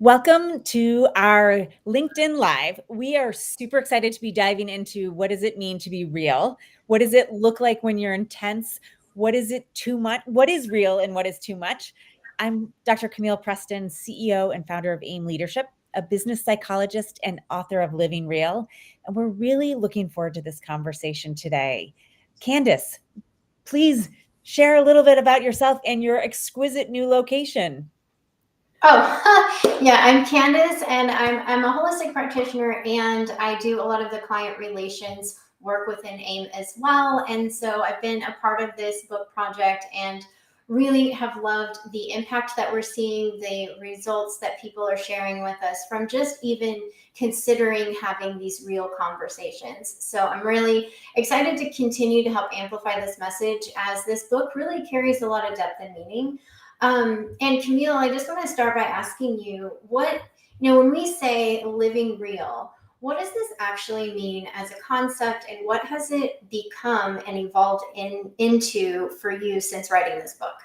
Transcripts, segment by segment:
Welcome to our LinkedIn Live. We are super excited to be diving into what does it mean to be real? What does it look like when you're intense? What is it too much? What is real and what is too much? I'm Dr. Camille Preston, CEO and founder of AIM Leadership, a business psychologist and author of Living Real. And we're really looking forward to this conversation today. Candace, please share a little bit about yourself and your exquisite new location. Oh, yeah, I'm Candace, and I'm a holistic practitioner, and I do a lot of the client relations work within AIM as well. And so I've been a part of this book project and really have loved the impact that we're seeing, the results that people are sharing with us from just even considering having these real conversations. So I'm really excited to continue to help amplify this message as this book really carries a lot of depth and meaning. And Camille, I just want to start by asking you when we say living real, what does this actually mean as a concept, and what has it become and evolved into for you since writing this book?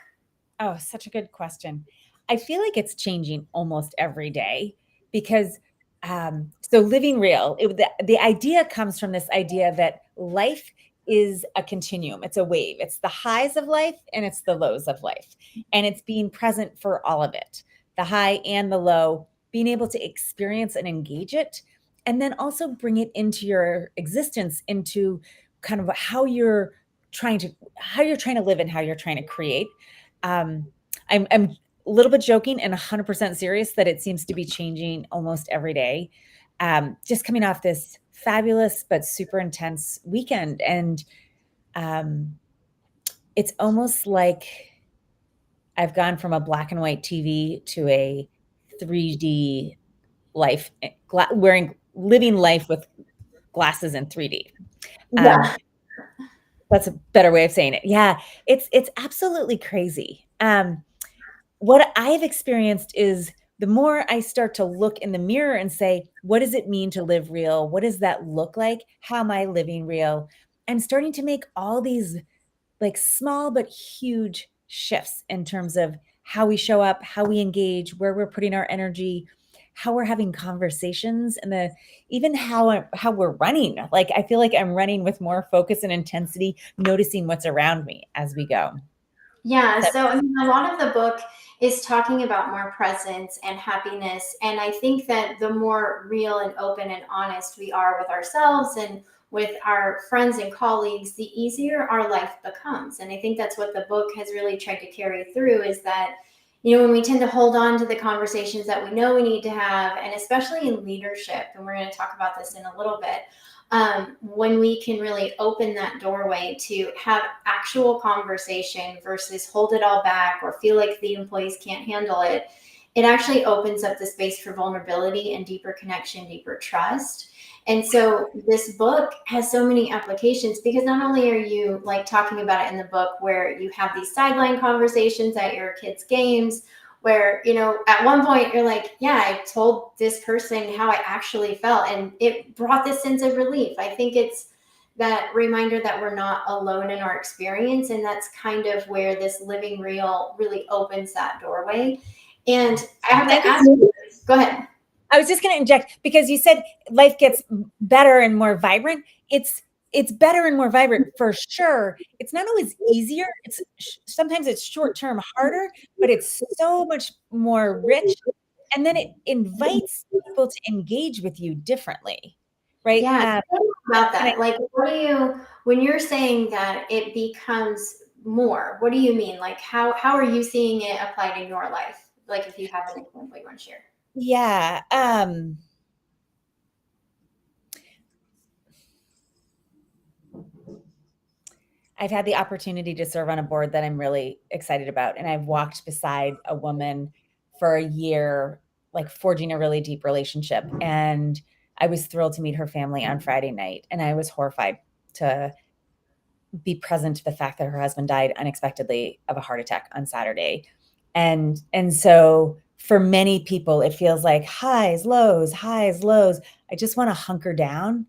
Oh, such a good question. I feel like it's changing almost every day because so living real, the idea comes from this idea that life is a continuum. It's a wave. It's the highs of life and it's the lows of life. And it's being present for all of it, the high and the low, being able to experience and engage it, and then also bring it into your existence, into kind of how you're trying to live and how you're trying to create. um, I'm a little bit joking and 100% serious that it seems to be changing almost every day. Just coming off this fabulous but super intense weekend, and um, it's almost like I've gone from a black and white TV to a 3D life, living life with glasses in 3D. Um, Yeah. that's a better way of saying it. Yeah, it's absolutely crazy. What I've experienced is the more I start to look in the mirror and say, what does it mean to live real? What does that look like? How am I living real? I'm starting to make all these like small but huge shifts in terms of how we show up, how we engage, where we're putting our energy, how we're having conversations, and even how we're running. Like I feel like I'm running with more focus and intensity, noticing what's around me as we go. Yeah, So, so I mean, a lot of the book is talking about more presence and happiness. And I think that the more real and open and honest we are with ourselves and with our friends and colleagues, the easier our life becomes. And I think that's what the book has really tried to carry through is that, when we tend to hold on to the conversations that we know we need to have, and especially in leadership, and we're going to talk about this in a little bit, when we can really open that doorway to have actual conversation versus hold it all back or feel like the employees can't handle it, it actually opens up the space for vulnerability and deeper connection, deeper trust. And so this book has so many applications because not only are you like talking about it in the book where you have these sideline conversations at your kids' games where, at one point you're like, yeah, I told this person how I actually felt and it brought this sense of relief. I think it's that reminder that we're not alone in our experience. And that's kind of where this living real really opens that doorway. And I have to ask you this. Go ahead. I was just going to inject because you said life gets better and more vibrant. It's better and more vibrant for sure. It's not always easier. Sometimes it's short term harder, but it's so much more rich. And then it invites people to engage with you differently, right? Yeah, tell me about And I, that. Like, when you're saying that it becomes more, what do you mean? Like, how are you seeing it applied in your life? Like, if you have an example you want to share. yeah. I've had the opportunity to serve on a board that I'm really excited about. And I've walked beside a woman for a year, like forging a really deep relationship. And I was thrilled to meet her family on Friday night. And I was horrified to be present to the fact that her husband died unexpectedly of a heart attack on Saturday. And so for many people, it feels like highs, lows, highs, lows. I just want to hunker down.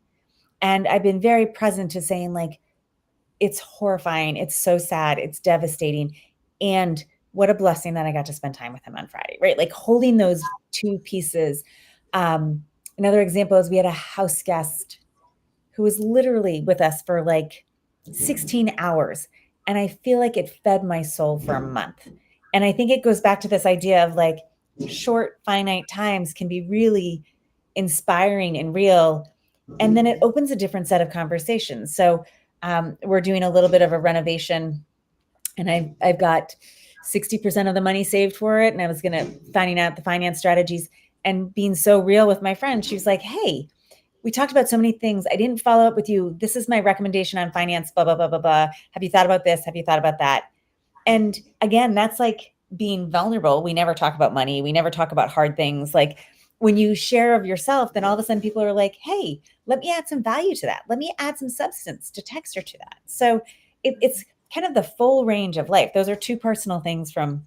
And I've been very present to saying, like, it's horrifying. It's so sad. It's devastating. And what a blessing that I got to spend time with him on Friday, right? Like holding those two pieces. Another example is we had a house guest who was literally with us for like 16 hours. And I feel like it fed my soul for a month. And I think it goes back to this idea of like short, finite times can be really inspiring and real. And then it opens a different set of conversations. So we're doing a little bit of a renovation, and I've got 60% of the money saved for it. And I was going to finding out the finance strategies and being so real with my friend. She was like, hey, we talked about so many things. I didn't follow up with you. This is my recommendation on finance, blah, blah, blah, blah, blah. Have you thought about this? Have you thought about that? And again, that's like being vulnerable. We never talk about money. We never talk about hard things. Like when you share of yourself, then all of a sudden people are like, hey, let me add some value to that. Let me add some substance to texture to that. So it's kind of the full range of life. Those are two personal things from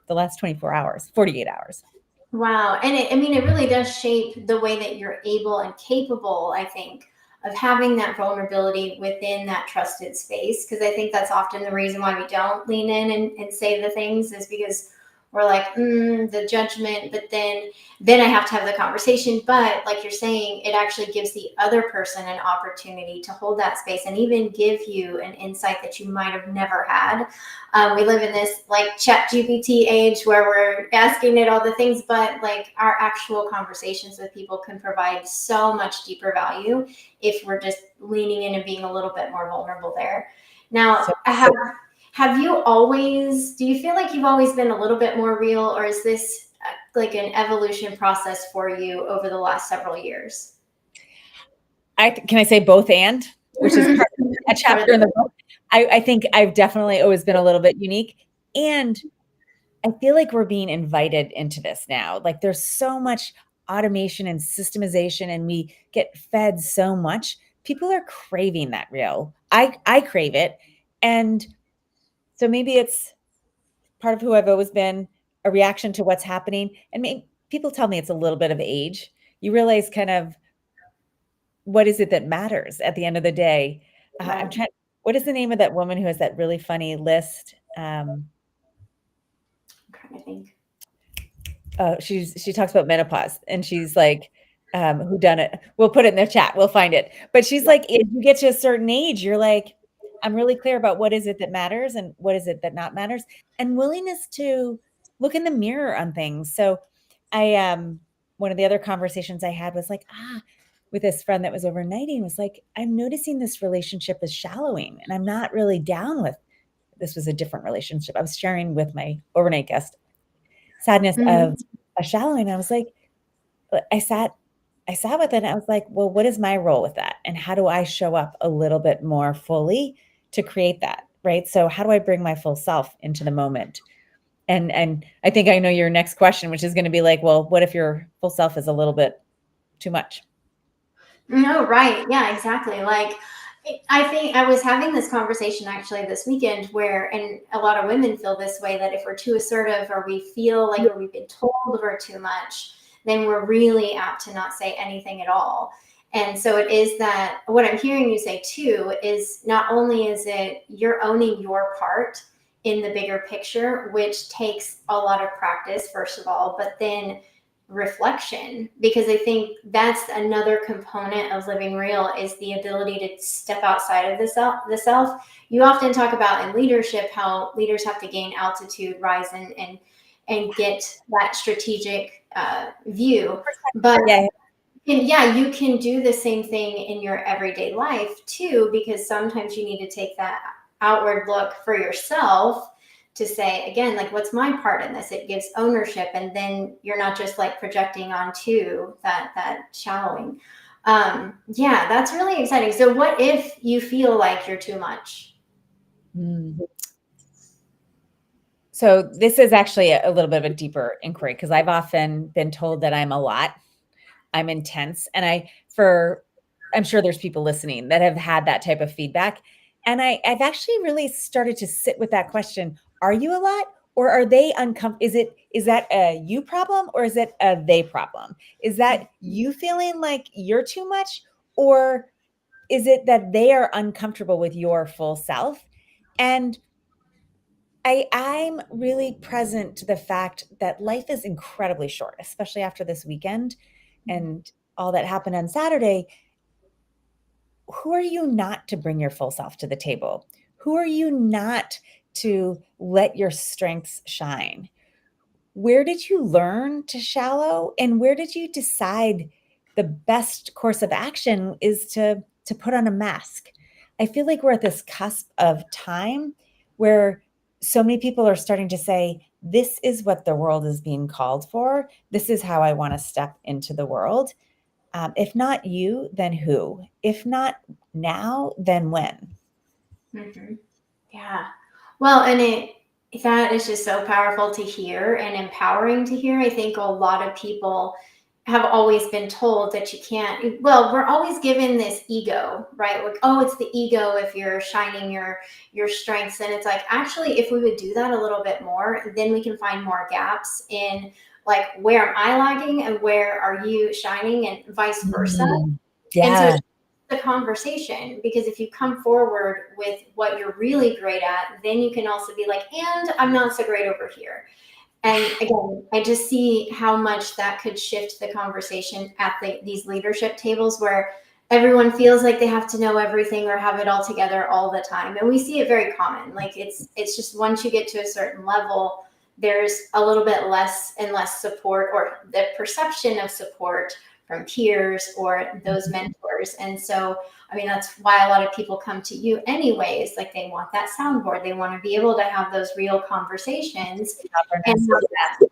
the last 24 hours, 48 hours. Wow. And I mean, it really does shape the way that you're able and capable, I think, of having that vulnerability within that trusted space. Because I think that's often the reason why we don't lean in and say the things is because we're like, the judgment, but then I have to have the conversation. But like you're saying, it actually gives the other person an opportunity to hold that space and even give you an insight that you might have never had. We live in this like chat GPT age where we're asking it all the things, but like our actual conversations with people can provide so much deeper value if we're just leaning in and being a little bit more vulnerable there. Now, So have you always, do you feel like you've always been a little bit more real, or is this like an evolution process for you over the last several years? can I say both and, which is part of a Part of chapter in the book. I think I've definitely always been a little bit unique. And I feel like we're being invited into this now. Like there's so much automation and systemization, and we get fed so much. People are craving that real. I crave it. And so maybe it's part of who I've always been, a reaction to what's happening. And maybe people tell me it's a little bit of age. You realize kind of what is it that matters at the end of the day. I'm right. trying, what is the name of that woman who has that really funny list? I'm trying to think. She talks about menopause, and she's like, who done it? We'll put it in the chat. We'll find it. But she's Yeah. like, if you get to a certain age, you're like, I'm really clear about what is it that matters and what is it that not matters, and willingness to look in the mirror on things. So I one of the other conversations I had was like, with this friend that was overnighting was like, I'm noticing this relationship is shallowing, and I'm not really down with this. Was a different relationship. I was sharing with my overnight guest sadness of Mhm. a shallowing. I was like, I sat with it and I was like, well, what is my role with that? And how do I show up a little bit more fully to create that? Right. So how do I bring my full self into the moment? And I think I know your next question, which is going to be like, well, what if your full self is a little bit too much? No, right. Yeah, exactly. Like, I think I was having this conversation actually this weekend where, and a lot of women feel this way, that if we're too assertive or we feel like, or we've been told we're too much, then we're really apt to not say anything at all. And so it is that what I'm hearing you say too is not only is it you're owning your part in the bigger picture, which takes a lot of practice, first of all, but then reflection, because I think that's another component of living real is the ability to step outside of the self. You often talk about in leadership how leaders have to gain altitude, rise, and get that strategic view. But Yeah. and yeah, you can do the same thing in your everyday life too, because sometimes you need to take that outward look for yourself to say, again, like, what's my part in this? It gives ownership, and then you're not just like projecting onto that shallowing. Yeah, that's really exciting. So, what if you feel like you're too much? Mm. So this is actually a little bit of a deeper inquiry because I've often been told that I'm a lot. I'm intense. And I'm sure there's people listening that have had that type of feedback. And I've actually really started to sit with that question. Are you a lot, or are they uncomfortable? Is that a you problem, or is it a they problem? Is that you feeling like you're too much, or is it that they are uncomfortable with your full self? And I'm really present to the fact that life is incredibly short, especially after this weekend and all that happened on Saturday. Who are you not to bring your full self to the table? Who are you not to let your strengths shine? Where did you learn to shallow, and where did you decide the best course of action is to put on a mask? I feel like we're at this cusp of time where so many people are starting to say, this is what the world is being called for. This is how I want to step into the world. If not you, then who? If not now, then when? Mhm. Yeah. Well, and that is just so powerful to hear and empowering to hear. I think a lot of people have always been told that you can't, well, we're always given this ego, right? Like, oh, it's the ego if you're shining your strengths. And it's like, actually, if we would do that a little bit more, then we can find more gaps in like, where am I lagging and where are you shining, and vice versa. Mm, And so yeah, it's the conversation, because if you come forward with what you're really great at, then you can also be like, and I'm not so great over here. And again, I just see how much that could shift the conversation at these leadership tables where everyone feels like they have to know everything or have it all together all the time. And we see it very common. Like it's just once you get to a certain level, there's a little bit less and less support, or the perception of support from peers or those mentors. And so, I mean, that's why a lot of people come to you anyways. Like they want that soundboard. They want to be able to have those real conversations. And stubbornness.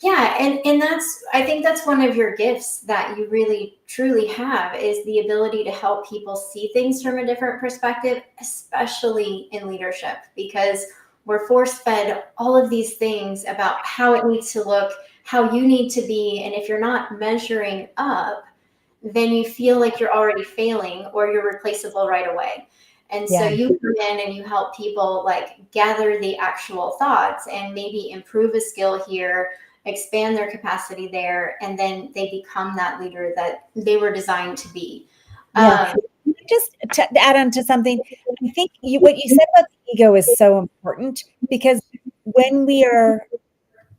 yeah, and that's, I think that's one of your gifts that you really truly have, is the ability to help people see things from a different perspective, especially in leadership, because we're force fed all of these things about how it needs to look, how you need to be, and if you're not measuring up, then you feel like you're already failing or you're replaceable right away. And so Yeah. you come in and you help people like gather the actual thoughts and maybe improve a skill here, expand their capacity there, and then they become that leader that they were designed to be. Yeah. Um, Just to add on to something, I think what you said about the ego is so important, because when we are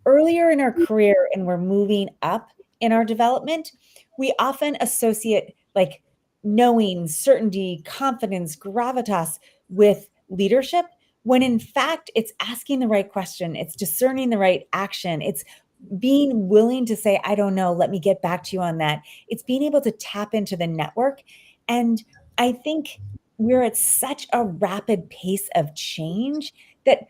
earlier in our career and we're moving up in our development, we often associate like knowing, certainty, confidence, gravitas with leadership, when in fact it's asking the right question, it's discerning the right action, it's being willing to say, I don't know, let me get back to you on that. It's being able to tap into the network. And I think we're at such a rapid pace of change that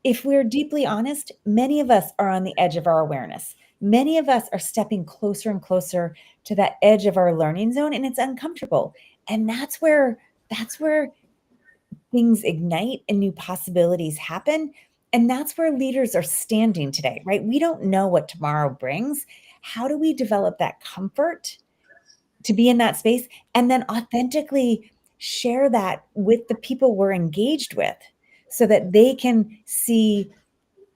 if we're deeply honest, many of us are on the edge of our awareness. Many of us are stepping closer and closer to that edge of our learning zone, and it's uncomfortable. And that's where things ignite and new possibilities happen. And that's where leaders are standing today, right? We don't know what tomorrow brings. How do we develop that comfort to be in that space and then authentically share that with the people we're engaged with so that they can see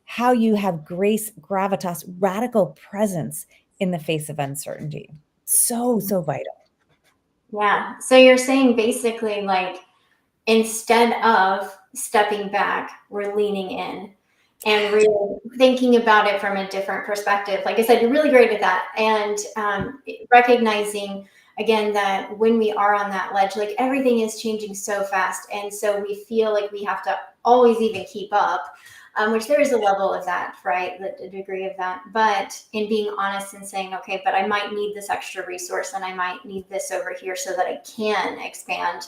how you have grace, gravitas, radical presence in the face of uncertainty? So, so vital. yeah. So you're saying basically like, instead of stepping back, we're leaning in and really thinking about it from a different perspective. Like I said, you're really great at that. And recognizing again that when we are on that ledge, like everything is changing so fast. And so we feel like we have to always even keep up, which there is a level of that, right? A degree of that. But in being honest and saying, okay, but I might need this extra resource and I might need this over here so that I can expand,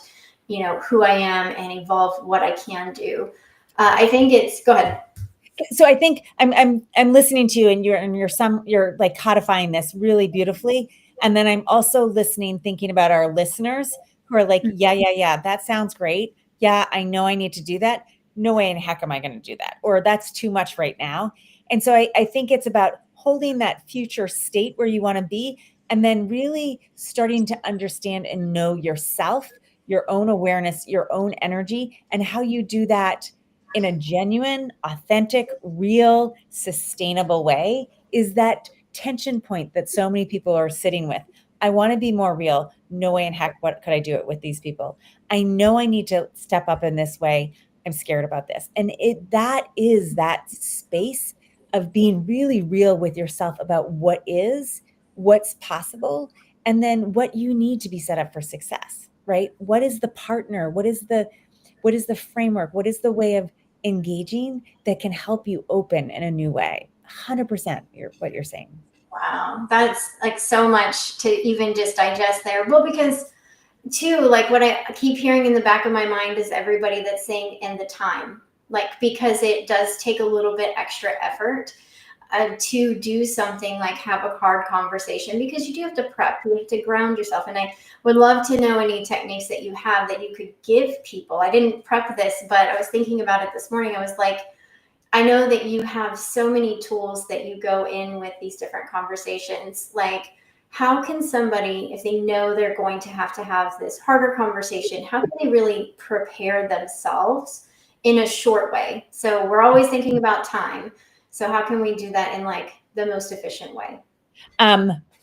who I am and evolve what I can do. I think it's, go ahead. So I think I'm listening to you, and you're like codifying this really beautifully. And then I'm also listening, thinking about our listeners who are like, yeah, yeah, yeah, that sounds great. Yeah, I know I need to do that. No way in heck am I going to do that. Or that's too much right now. And so I think it's about holding that future state where you want to be, and then really starting to understand and know yourself, your own awareness, your own energy, and how you do that in a genuine, authentic, real, sustainable way is that tension point that so many people are sitting with. I want to be more real. No way in heck what could I do it with these people. I know I need to step up in this way. I'm scared about this. And that is that space of being really real with yourself about what is, what's possible, and then what you need to be set up for success, right? What is the partner? What is the framework? What is the way of engaging that can help you open in a new way? 100% what you're saying. Wow, that's like so much to even just digest there. Well, because too, like what I keep hearing in the back of my mind is everybody that's saying "in the time," like because it does take a little bit extra effort to do something like have a hard conversation, because you do have to prep, you have to ground yourself. And I would love to know any techniques that you have that you could give people. I didn't prep this, but I was thinking about it this morning. I was like, I know that you have so many tools that you go in with these different conversations. Like, how can somebody, if they know they're going to have this harder conversation, how can they really prepare themselves in a short way? So we're always thinking about time. So how can we do that in like the most efficient way?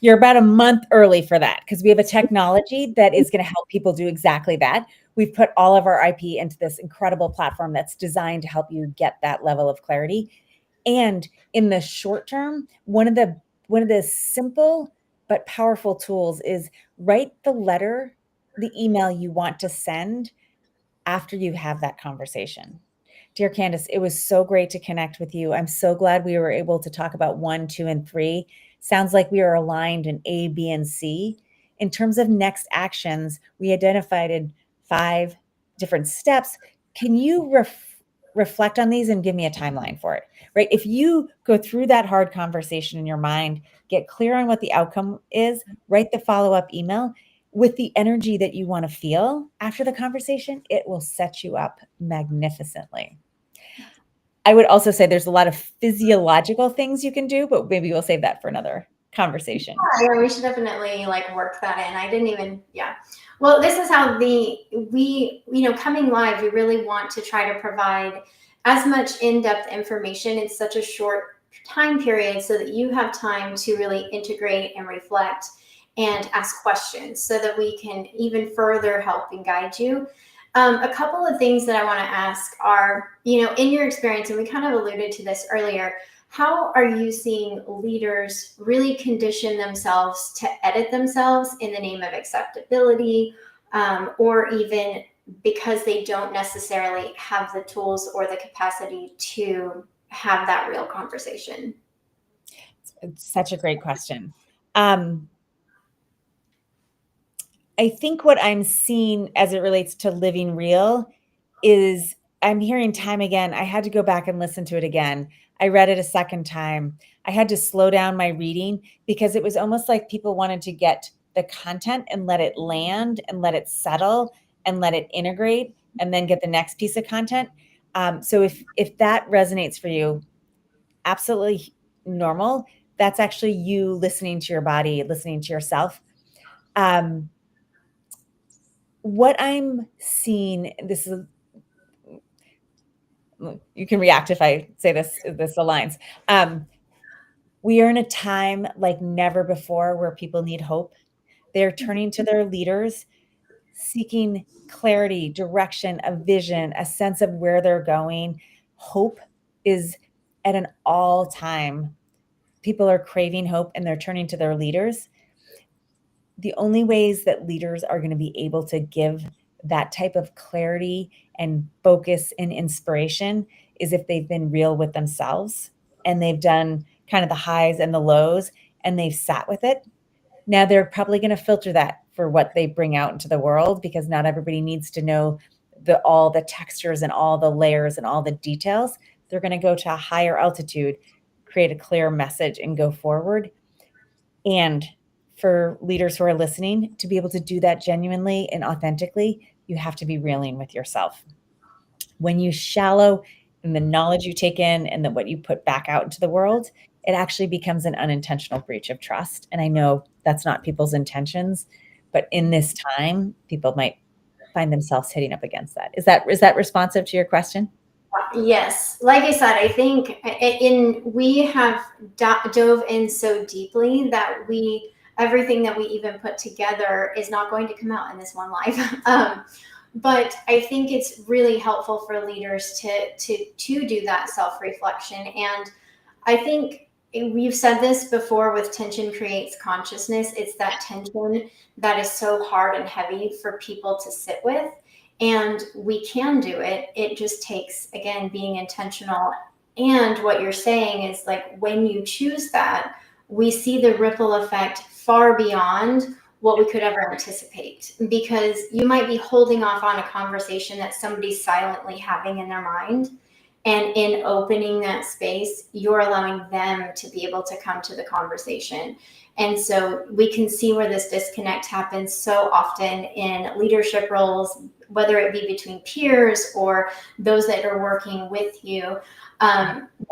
You're about a month early for that because we have a technology that is going to help people do exactly that. We've put all of our IP into this incredible platform that's designed to help you get that level of clarity. And in the short term, one of the simple but powerful tools is write the letter, the email you want to send after you have that conversation. Dear Candace, it was so great to connect with you. I'm so glad we were able to talk about 1, 2, and 3. Sounds like we are aligned in A, B, and C. In terms of next actions, we identified 5 different steps. Can you reflect on these and give me a timeline for it? Right? If you go through that hard conversation in your mind, get clear on what the outcome is, write the follow-up email with the energy that you want to feel after the conversation, it will set you up magnificently. I would also say there's a lot of physiological things you can do, but maybe we'll save that for another conversation. Yeah, we should definitely like work that in. I didn't even, yeah. Well, this is how coming live, we really want to try to provide as much in-depth information in such a short time period so that you have time to really integrate and reflect and ask questions so that we can even further help and guide you. A couple of things that I want to ask are, in your experience, and we kind of alluded to this earlier, how are you seeing leaders really condition themselves to edit themselves in the name of acceptability, or even because they don't necessarily have the tools or the capacity to have that real conversation? It's such a great question. Um, I think what I'm seeing as it relates to living real is I'm hearing time again. I had to go back and listen to it again. I read it a second time. I had to slow down my reading because it was almost like people wanted to get the content and let it land and let it settle and let it integrate and then get the next piece of content. So if that resonates for you, absolutely normal. That's actually you listening to your body, listening to yourself. Um, what I'm seeing, this is, you can react if I say this aligns. We are in a time like never before where people need hope. They're turning to their leaders, seeking clarity, direction, a vision, a sense of where they're going. Hope is at an all time. People are craving hope and they're turning to their leaders. The only ways that leaders are going to be able to give that type of clarity and focus and inspiration is if they've been real with themselves and they've done kind of the highs and the lows and they've sat with it. Now they're probably going to filter that for what they bring out into the world because not everybody needs to know all the textures and all the layers and all the details. They're going to go to a higher altitude, create a clear message and go forward. And for leaders who are listening to be able to do that genuinely and authentically, you have to be reeling with yourself. When you shallow in the knowledge you take in and then what you put back out into the world, it actually becomes an unintentional breach of trust. And I know that's not people's intentions, but in this time, people might find themselves hitting up against that. Is that responsive to your question? Yes, like I said, I think we have dove in so deeply that everything that we even put together is not going to come out in this one live. But I think it's really helpful for leaders to do that self reflection. And I think we've said this before with tension creates consciousness. It's that tension that is so hard and heavy for people to sit with. And we can do it. It just takes, again, being intentional. And what you're saying is like when you choose that, we see the ripple effect far beyond what we could ever anticipate, because you might be holding off on a conversation that somebody's silently having in their mind, and in opening that space, you're allowing them to be able to come to the conversation. And so we can see where this disconnect happens so often in leadership roles, whether it be between peers or those that are working with you.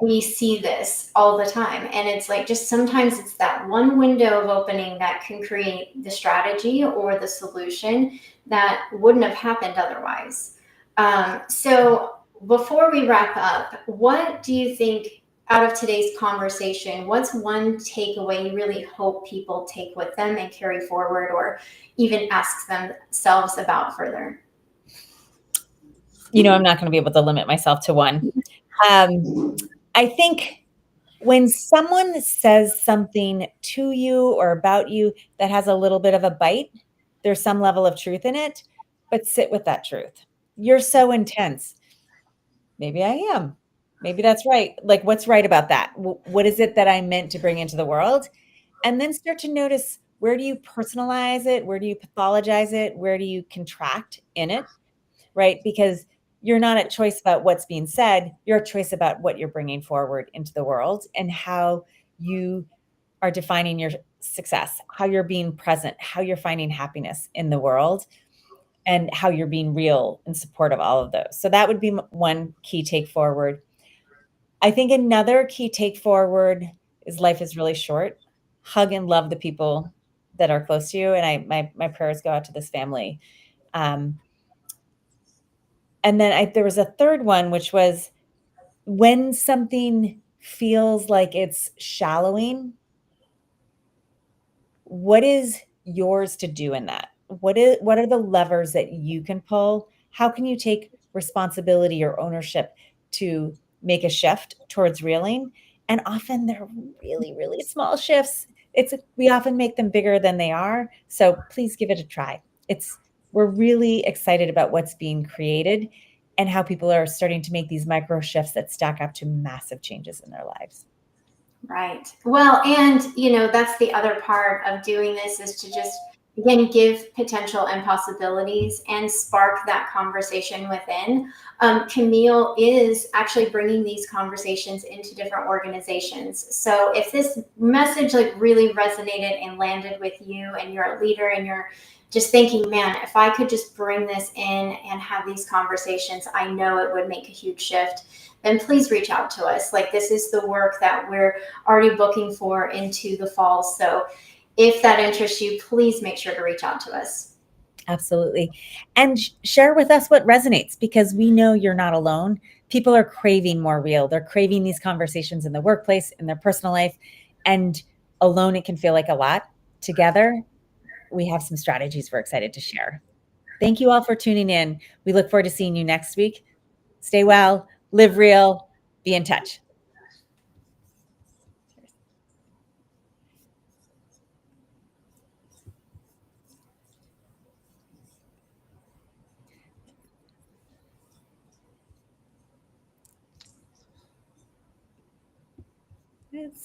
We see this all the time. And it's like, just sometimes it's that one window of opening that can create the strategy or the solution that wouldn't have happened otherwise. So before we wrap up, what do you think out of today's conversation? What's one takeaway you really hope people take with them and carry forward, or even ask themselves about further? I'm not going to be able to limit myself to one. I think when someone says something to you or about you that has a little bit of a bite, there's some level of truth in it, but sit with that truth. You're so intense. Maybe I am. Maybe that's right. Like, what's right about that? What is it that I meant to bring into the world? And then start to notice, where do you personalize it? Where do you pathologize it? Where do you contract in it? Right? Because you're not at choice about what's being said. You're at choice about what you're bringing forward into the world and how you are defining your success, how you're being present, how you're finding happiness in the world, and how you're being real in support of all of those. So that would be one key take forward. I think another key take forward is life is really short. Hug and love the people that are close to you. And my prayers go out to this family. Um, and then there was a third one, which was, when something feels like it's shallowing, what is yours to do in that? What are the levers that you can pull? How can you take responsibility or ownership to make a shift towards reeling? And often they're really, really small shifts. We often make them bigger than they are. So please give it a try. We're really excited about what's being created and how people are starting to make these micro shifts that stack up to massive changes in their lives. Right. Well, and that's the other part of doing this, is to just, again, give potential and possibilities and spark that conversation within. Camille is actually bringing these conversations into different organizations. So if this message like really resonated and landed with you, and you're a leader and you're just thinking, man, if I could just bring this in and have these conversations, I know it would make a huge shift, then please reach out to us. Like, this is the work that we're already booking for into the fall. So if that interests you, please make sure to reach out to us. Absolutely. And share with us what resonates, because we know you're not alone. People are craving more real. They're craving these conversations in the workplace, in their personal life. And alone, it can feel like a lot. Together, we have some strategies we're excited to share. Thank you all for tuning in. We look forward to seeing you next week. Stay well, live real, be in touch. It's